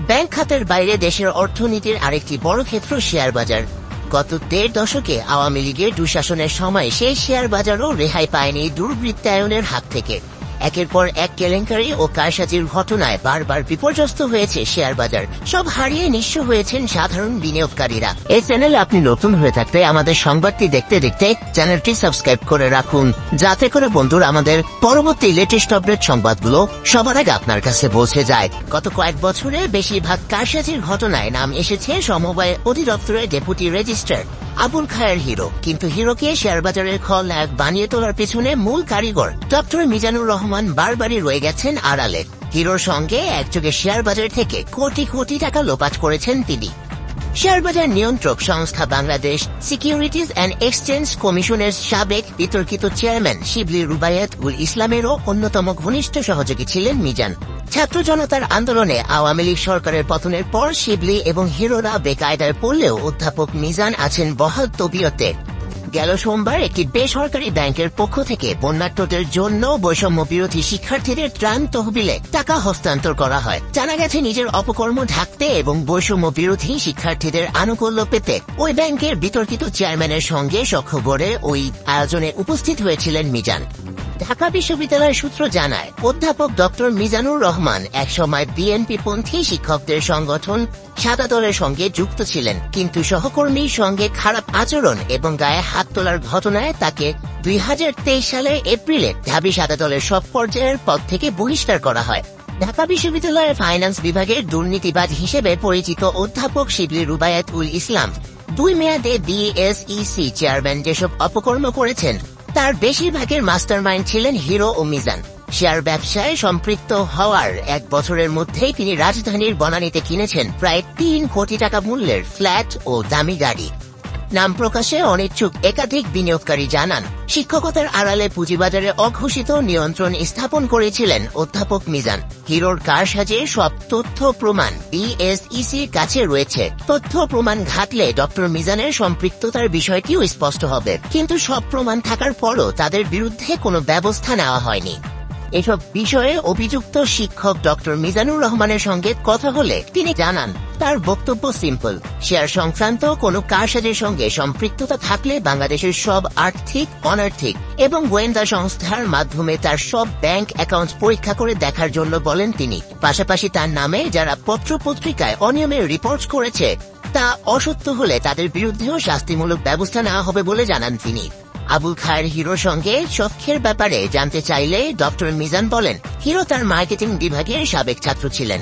Bank খাতের বাইরে দেশের অর্থনীতির আরেকটি বড় ক্ষেত্র শেয়ার বাজার। গত ১.৫ দশকে আওয়ামী লীগের দুঃশাসনের সময় সেই শেয়ার বাজারও রেহাই পায়নি দুর্বৃত্তায়নের হাত থেকে। একের পর এক কেলেঙ্কারি ও কারসাজির ঘটনায় বারবার বিপর্যস্ত হয়েছে শেয়ার বাজার। সব হারিয়ে নিঃস্ব হয়েছেন সাধারণ বিনিয়োগকারীরা। এই চ্যানেলে আপনি নতুন হয়ে থাকতে আমাদের সংবাদটি দেখতে দেখতে চ্যানেলটি সাবস্ক্রাইব করে রাখুন, যাতে করে বন্ধুরা আমাদের পরবর্তী লেটেস্ট আপডেট সংবাদগুলো সবার আগে আপনার কাছে পৌঁছে যায়। গত কয়েক বছরে বেশিরভাগ কারসাজির ঘটনায় নাম এসেছে সমবায় অধিদপ্তরের ডেপুটি রেজিস্ট্রার আবুল খায়ের হিরো। কিন্তু হিরোকে শেয়ার বাজারের খলনায়ক বানিয়ে তোলার পেছনে মূল কারিগর ডক্টর মিজানুর রহমান বারবারই রয়ে গেছেন আড়ালে। হিরোর সঙ্গে একযোগে শেয়ার বাজার থেকে কোটি কোটি টাকা লোপাট করেছেন তিনি। শেয়ার বাজার নিয়ন্ত্রক সংস্থা বাংলাদেশ সিকিউরিটিজ অ্যান্ড এক্সচেঞ্জ কমিশনের সাবেক বিতর্কিত চেয়ারম্যান শিবলি রুবায়েত উল ইসলামেরও অন্যতম ঘনিষ্ঠ সহযোগী ছিলেন মিজান। ছাত্র জনতার আন্দোলনে আওয়ামী লীগ সরকারের পতনের পর শিবলি এবং হিরোরা বেকায়দায় পড়লেও অধ্যাপক মিজান আছেন বহাল তবিয়তে। গেল সোমবার একটি বেসরকারি ব্যাংকের পক্ষ থেকে বন্যার্তদের জন্য বৈষম্য বিরোধী শিক্ষার্থীদের ত্রাণ তহবিলে টাকা হস্তান্তর করা হয়। জানা গেছে নিজের অপকর্ম ঢাকতে এবং বৈষম্য বিরোধী শিক্ষার্থীদের আনুকূল্য পেতে ওই ব্যাংকের বিতর্কিত চেয়ারম্যানের সঙ্গে সখবরে ওই আয়োজনে উপস্থিত হয়েছিলেন মিজান। ঢাকা বিশ্ববিদ্যালয়ের সূত্র জানায়, অধ্যাপক ডক্টর মিজানুর রহমান একসময় বিএনপি পন্থী শিক্ষকদের সংগঠন সাদা দলের সঙ্গে যুক্ত ছিলেন, কিন্তু সহকর্মীর সঙ্গে খারাপ আচরণ এবং গায়ে হাত তোলার ঘটনায় তাকে ২০২৩ সালের এপ্রিলে ঢাবি সাদা দলের সব পর্যায়ের পদ থেকে বহিষ্কার করা হয়। ঢাকা বিশ্ববিদ্যালয়ের ফাইন্যান্স বিভাগের দুর্নীতিবাজ হিসেবে পরিচিত অধ্যাপক শিবলি রুবায়েত উল ইসলাম ২ মেয়াদে বিএসইসি চেয়ারম্যান যেসব অপকর্ম করেছেন তার বেশিরভাগের মাস্টারমাইন্ড ছিলেন হিরো ও মিজান। শেয়ার ব্যবসায় সম্পৃক্ত হওয়ার ১ বছরের মধ্যেই তিনি রাজধানীর বনানীতে কিনেছেন প্রায় ৩ কোটি টাকা মূল্যের ফ্ল্যাট ও দামি গাড়ি। নাম প্রকাশে অনিচ্ছুক একাধিক বিনিয়োগকারী জানান, শিক্ষকতার আড়ালে পুঁজিবাজারে অঘোষিত নিয়ন্ত্রণ স্থাপন করেছিলেন অধ্যাপক মিজান। হিরোর কারসাজে সব তথ্য প্রমাণ বিএসইসির কাছে রয়েছে। তথ্য প্রমাণ ঘাটলে ডক্টর মিজানের সম্পৃক্ততার বিষয়টিও স্পষ্ট হবে, কিন্তু সব প্রমাণ থাকার পরও তাদের বিরুদ্ধে কোনো ব্যবস্থা নেওয়া হয়নি। এসব বিষয়ে অভিযুক্ত শিক্ষক ডক্টর মিজানুর রহমানের সঙ্গে কথা হলে তিনি জানান, তার বক্তব্য সিম্পল। শেয়ার সংক্রান্ত কোনো কারসাজের সঙ্গে সম্পৃক্ততা থাকলে বাংলাদেশের সব আর্থিক, অনার্থিক এবং গোয়েন্দা সংস্থার মাধ্যমে তার সব ব্যাংক অ্যাকাউন্ট পরীক্ষা করে দেখার জন্য বলেন তিনি। পাশাপাশি তার নামে যারা পত্রপত্রিকায় অনিয়মের রিপোর্ট করেছে তা অসত্য হলে তাদের বিরুদ্ধেও শাস্তিমূলক ব্যবস্থা নেওয়া হবে বলে জানান তিনি। আবুল খায়ের হিরোর সঙ্গে সখ্যের ব্যাপারে জানতে চাইলে ডক্টর মিজান বলেন, হিরো তার মার্কেটিং বিভাগের সাবেক ছাত্র ছিলেন।